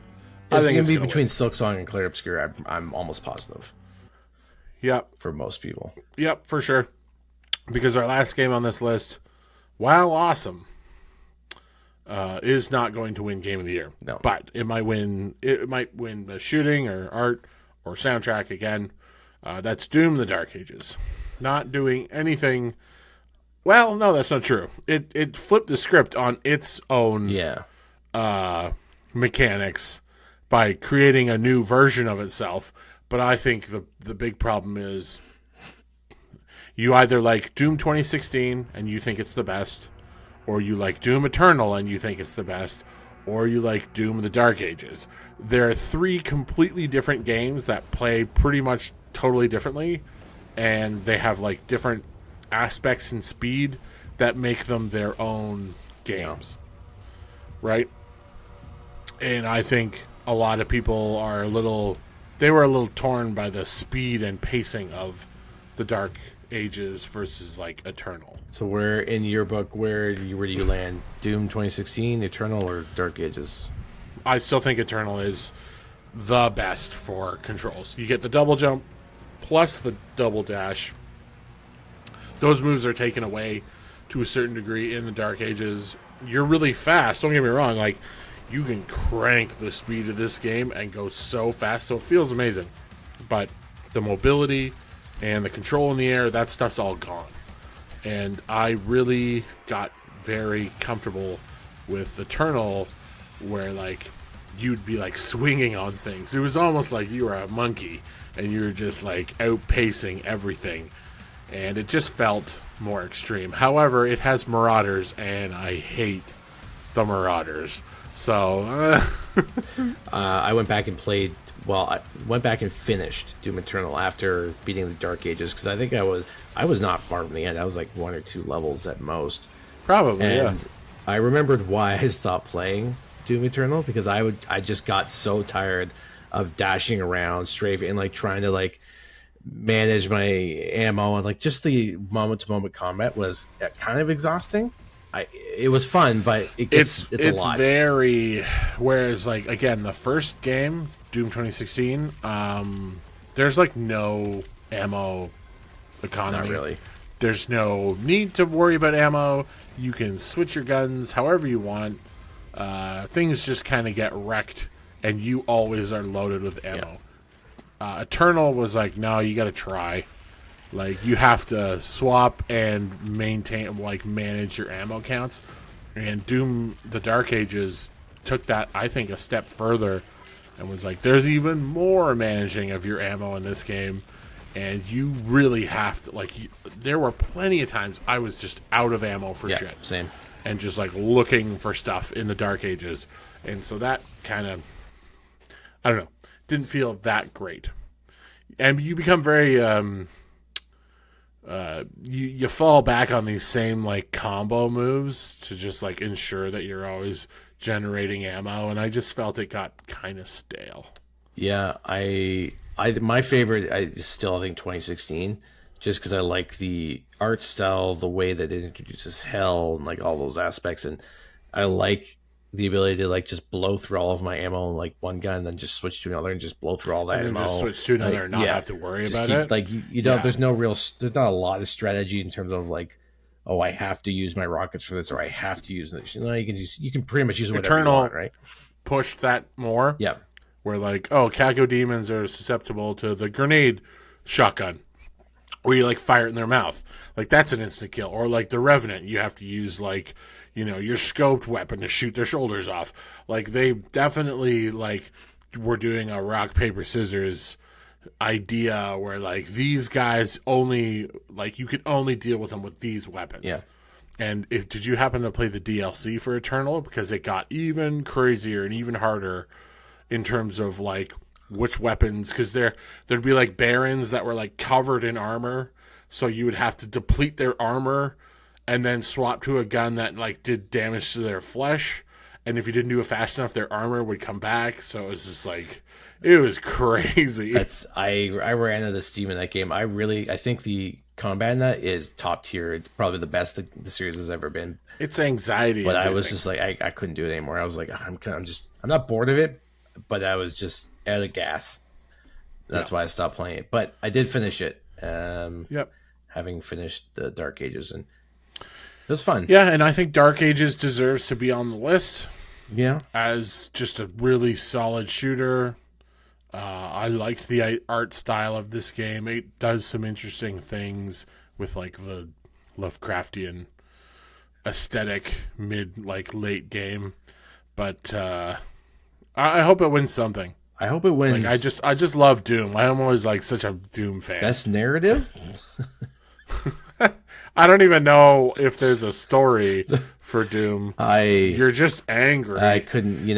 going to be between Silksong and Clair Obscur. I'm almost positive. Yep. For most people. Yep, for sure. Because our last game on this list, while awesome, is not going to win Game of the Year. No. But it might win. It might win the shooting or art or soundtrack again. That's Doom: The Dark Ages. Not doing anything. Well, no, that's not true. It flipped the script on its own mechanics by creating a new version of itself. But I think the big problem is you either like Doom 2016 and you think it's the best, or you like Doom Eternal and you think it's the best, or you like Doom: The Dark Ages. There are three completely different games that play pretty much totally differently, and they have like different aspects and speed that make them their own games, right? And I think a lot of people are they were a little torn by the speed and pacing of the Dark Ages versus like Eternal. So where in your book, where do you land? Doom 2016, Eternal, or Dark Ages? I still think Eternal is the best for controls. You get the double jump plus the double dash. Those moves are taken away to a certain degree in the Dark Ages. You're really fast. Don't get me wrong. Like, you can crank the speed of this game and go so fast. So it feels amazing. But the mobility and the control in the air, that stuff's all gone. And I really got very comfortable with Eternal, where, like, you'd be, like, swinging on things. It was almost like you were a monkey and you were just, like, outpacing everything. And it just felt more extreme. However, it has Marauders, and I hate the Marauders. So, I went back and played. Well, I went back and finished Doom Eternal after beating the Dark Ages, because I think I was not far from the end. I was like 1 or 2 levels at most. Probably, and I remembered why I stopped playing Doom Eternal, because I just got so tired of dashing around, strafing, and like trying to like manage my ammo, and like just the moment to moment combat was kind of exhausting. It was fun, but it's a lot. It's very, whereas like again the first game, Doom 2016, there's like no ammo economy. Not really. There's no need to worry about ammo. You can switch your guns however you want. Things just kind of get wrecked, and you always are loaded with ammo. Yeah. Eternal was like, no, you got to try. Like, you have to swap and maintain, like, manage your ammo counts. And Doom: The Dark Ages took that, I think, a step further and was like, there's even more managing of your ammo in this game. And you really have to, like, there were plenty of times I was just out of ammo for shit. Same. And just, like, looking for stuff in the Dark Ages. And so that kind of, I don't know, didn't feel that great. And you become very, you fall back on these same, like, combo moves to just, like, ensure that you're always generating ammo. And I just felt it got kind of stale. Yeah, my favorite, I still think 2016, just because I like the art style, the way that it introduces hell, and like all those aspects, and I like the ability to like just blow through all of my ammo in like one gun, and then just switch to another and just blow through all that and ammo. Then just switch to another and not have to worry about it. Like you don't. There's no real. There's not a lot of strategy in terms of like, oh, I have to use my rockets for this, or I have to use this. No, you can pretty much use whatever Eternal you want, right? Push that more. Yeah. Where like, oh, Caco demons are susceptible to the grenade shotgun, where you like fire it in their mouth. Like that's an instant kill. Or like the Revenant, you have to use like, you know, your scoped weapon to shoot their shoulders off. Like they definitely like were doing a rock, paper, scissors idea where like these guys only, like you could only deal with them with these weapons. Yeah. And did you happen to play the DLC for Eternal? Because it got even crazier and even harder in terms of like which weapons, because there'd be like barons that were like covered in armor, so you would have to deplete their armor and then swap to a gun that like did damage to their flesh, and if you didn't do it fast enough, their armor would come back. So it was just like, it was crazy. I ran out of steam in that game. I think the combat in that is top tier. It's probably the best the series has ever been. It's anxiety. But I was just like, I couldn't do it anymore. I was like, I'm not bored of it, but I was just out of gas. That's why I stopped playing it. But I did finish it. Having finished the Dark Ages, and it was fun. Yeah, and I think Dark Ages deserves to be on the list. Yeah, as just a really solid shooter. I liked the art style of this game. It does some interesting things with like the Lovecraftian aesthetic late game, but I hope it wins something. I hope it wins. Like, I just love Doom. I'm always like such a Doom fan. Best narrative? I don't even know if there's a story for Doom. You're just angry. I couldn't.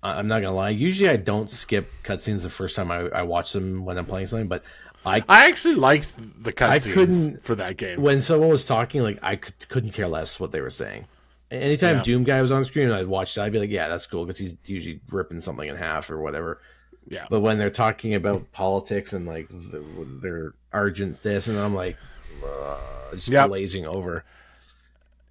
I'm not gonna lie. Usually, I don't skip cutscenes the first time I watch them when I'm playing something. But I actually liked the cutscenes for that game. When someone was talking, like I couldn't care less what they were saying. Anytime Doom guy was on screen and I'd watch it, I'd be like, yeah, that's cool, because he's usually ripping something in half or whatever. Yeah. But when they're talking about politics and like their Argent's this, and I'm like, just glazing over.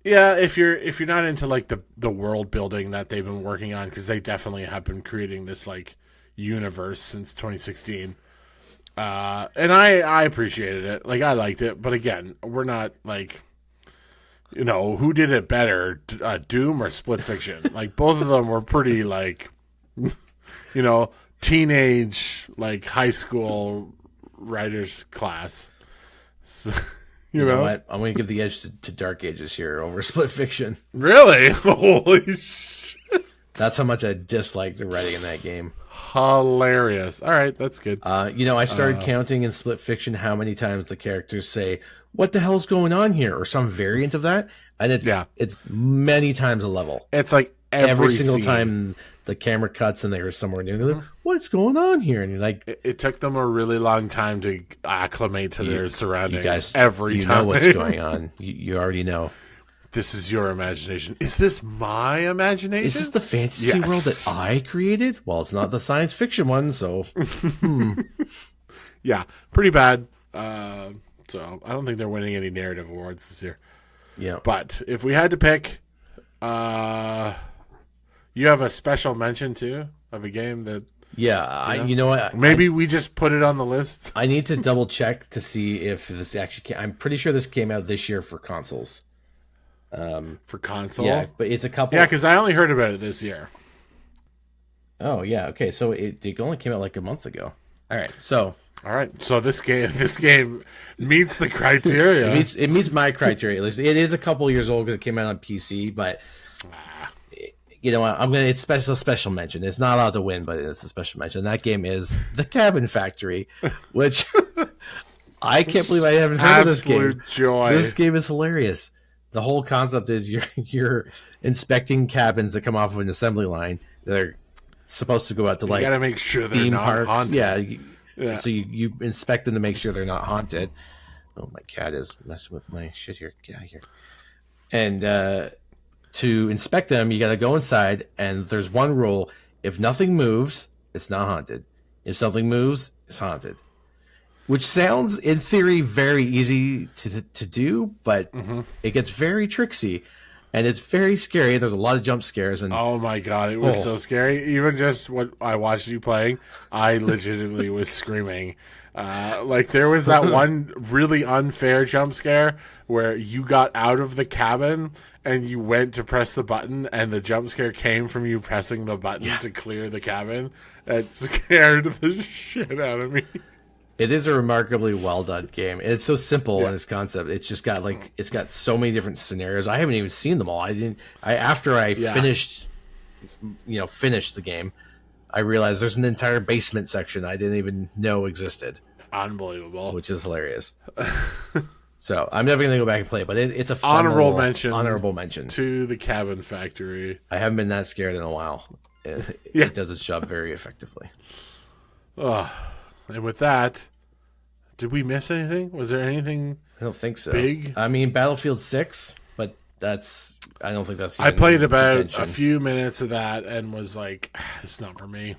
Yeah, if you're not into like the world building that they've been working on, because they definitely have been creating this like universe since 2016, and I appreciated it. Like, I liked it, but again, we're not like, who did it better, Doom or Split Fiction? Like, both of them were pretty like, teenage, like high school writers class. So, you know what? I'm going to give the edge to Dark Ages here over Split Fiction. Really? Holy shit. That's how much I dislike the writing in that game. Hilarious. All right, that's good. I started counting in Split Fiction how many times the characters say, "What the hell's going on here?" or some variant of that. And it's many times a level. It's like every single scene. time the camera cuts and they're somewhere new. They're like, "What's going on here?" And you're like, it took them a really long time to acclimate to their surroundings. You guys, every time. You know what's going on. You already know. This is your imagination. Is this my imagination? Is this the fantasy world that I created? Well, it's not the science fiction one, so. Yeah, pretty bad. So I don't think they're winning any narrative awards this year. Yeah. But if we had to pick, you have a special mention too of a game that. Yeah, you know what? Maybe we just put it on the list. I need to double check to see if this actually I'm pretty sure this came out this year for consoles. For console? Yeah, but it's a couple. Yeah, because I only heard about it this year. Oh, yeah. Okay, so it only came out like a month ago. All right, so this game meets the criteria. it meets my criteria. At least it is a couple years old because it came out on PC, but you know what? It's special mention. It's not allowed to win, but it's a special mention. That game is The Cabin Factory, which I can't believe I haven't heard of this game. Absolute joy. This game is hilarious. The whole concept is you're inspecting cabins that come off of an assembly line that are supposed to go out to you gotta make sure they're theme not parks. haunted. Yeah. So you inspect them to make sure they're not haunted. Oh, my cat is messing with my shit here. Get out of here. And to inspect them, you got to go inside, and there's one rule: if nothing moves, it's not haunted. If something moves, it's haunted. Which sounds, in theory, very easy to do, but it gets very tricksy, and it's very scary. There's a lot of jump scares. And oh my god, it was so scary. Even just what I watched you playing, I legitimately was screaming. Like, there was that one really unfair jump scare where you got out of the cabin and you went to press the button, and the jump scare came from you pressing the button to clear the cabin. It scared the shit out of me. It is a remarkably well done game. And it's so simple in its concept. It's just got it's got so many different scenarios. I haven't even seen them all. After I finished the game, I realized there's an entire basement section I didn't even know existed. Unbelievable. Which is hilarious. So I'm never going to go back and play it, but it's a honorable mention to The Cabin Factory. I haven't been that scared in a while. It does its job very effectively. And with that, did we miss anything? Was there anything? I don't think so. Big? I mean, Battlefield 6, but I don't think that's. I even played about contention. a few minutes of that and was like, it's not for me.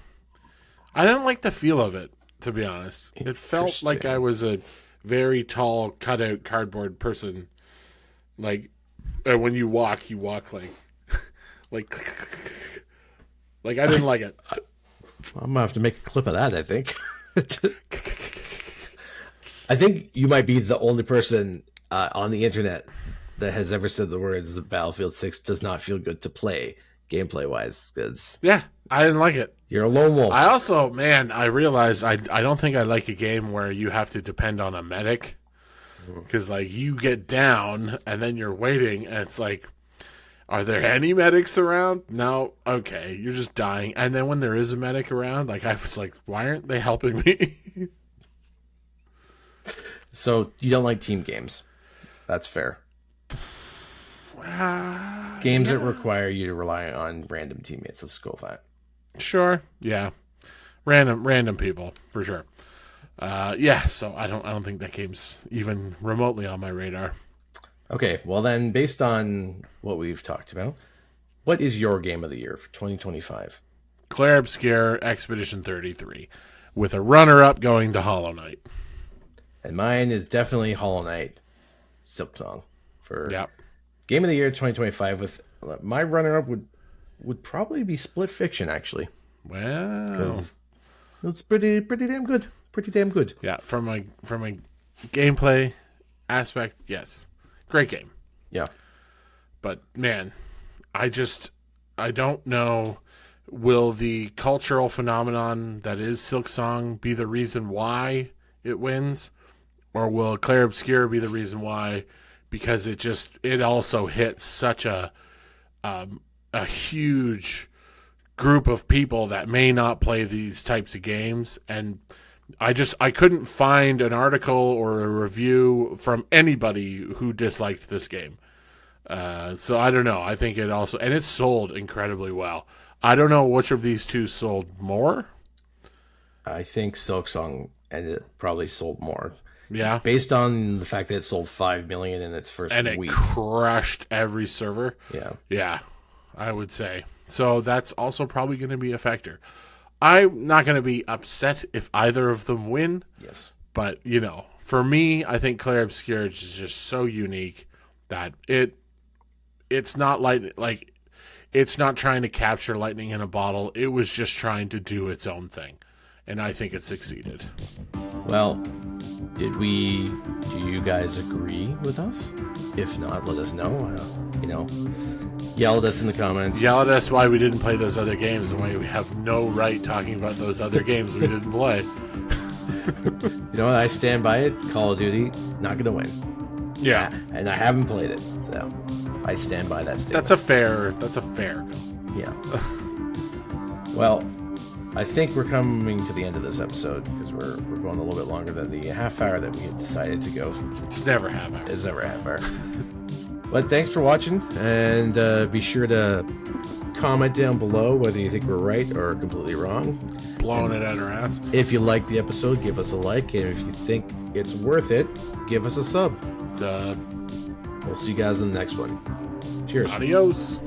I didn't like the feel of it, to be honest. It felt like I was a very tall, cutout cardboard person. Like, when you walk like, like I didn't like it. I'm gonna have to make a clip of that. I think. I think you might be the only person on the internet that has ever said the words Battlefield 6 does not feel good to play gameplay wise. Because Yeah, I didn't like it. you're a lone wolf. I also, I realized I don't think I like a game where you have to depend on a medic. Because, like, you get down and then you're waiting and it's like, are there any medics around? No? Okay, you're just dying. And then when there is a medic around, like, I was like, why aren't they helping me? So you don't like team games. That's fair. Games that require you to rely on random teammates. Let's go with that. Sure, yeah. Random people, for sure. Yeah, so I don't think that game's even remotely on my radar. Okay, well then, based on what we've talked about, what is your game of the year for 2025? Claire Obscure Expedition 33, with a runner-up going to Hollow Knight. And mine is definitely Hollow Knight Silk Song for Yep. Game of the Year 2025. With my runner-up would probably be Split Fiction, actually. Wow. Because it's pretty damn good. Pretty damn good. Yeah, from a gameplay aspect, yes. Great game. Yeah. But man, I don't know, will the cultural phenomenon that is Silk Song be the reason why it wins? Or will Claire Obscure be the reason why? Because it also hits such a huge group of people that may not play these types of games, and I couldn't find an article or a review from anybody who disliked this game. So I don't know. I think it also, and it sold incredibly well. I don't know which of these two sold more. I think Silk Song probably sold more. Yeah. Based on the fact that it sold 5 million in its first And it week. crushed every server. Yeah. Yeah, I would say. So that's also probably going to be a factor. I'm not going to be upset if either of them win. Yes. But, for me, I think Claire Obscure is just so unique that it's not it's not trying to capture lightning in a bottle. It was just trying to do its own thing. And I think it succeeded. Well, do you guys agree with us? If not, let us know. Yell at us in the comments. Yell at us why we didn't play those other games and why we have no right talking about those other games we didn't play. You know what? I stand by it. Call of Duty, not going to win. Yeah. And I haven't played it, so I stand by that statement. That's a fair call. Yeah. Well, I think we're coming to the end of this episode because we're going a little bit longer than the half hour that we had decided to go. It's never half hour. It's never a half hour. But thanks for watching, and be sure to comment down below whether you think we're right or completely wrong. Blowing it out our ass. If you like the episode, give us a like, and if you think it's worth it, give us a sub. We'll see you guys in the next one. Cheers. Adios.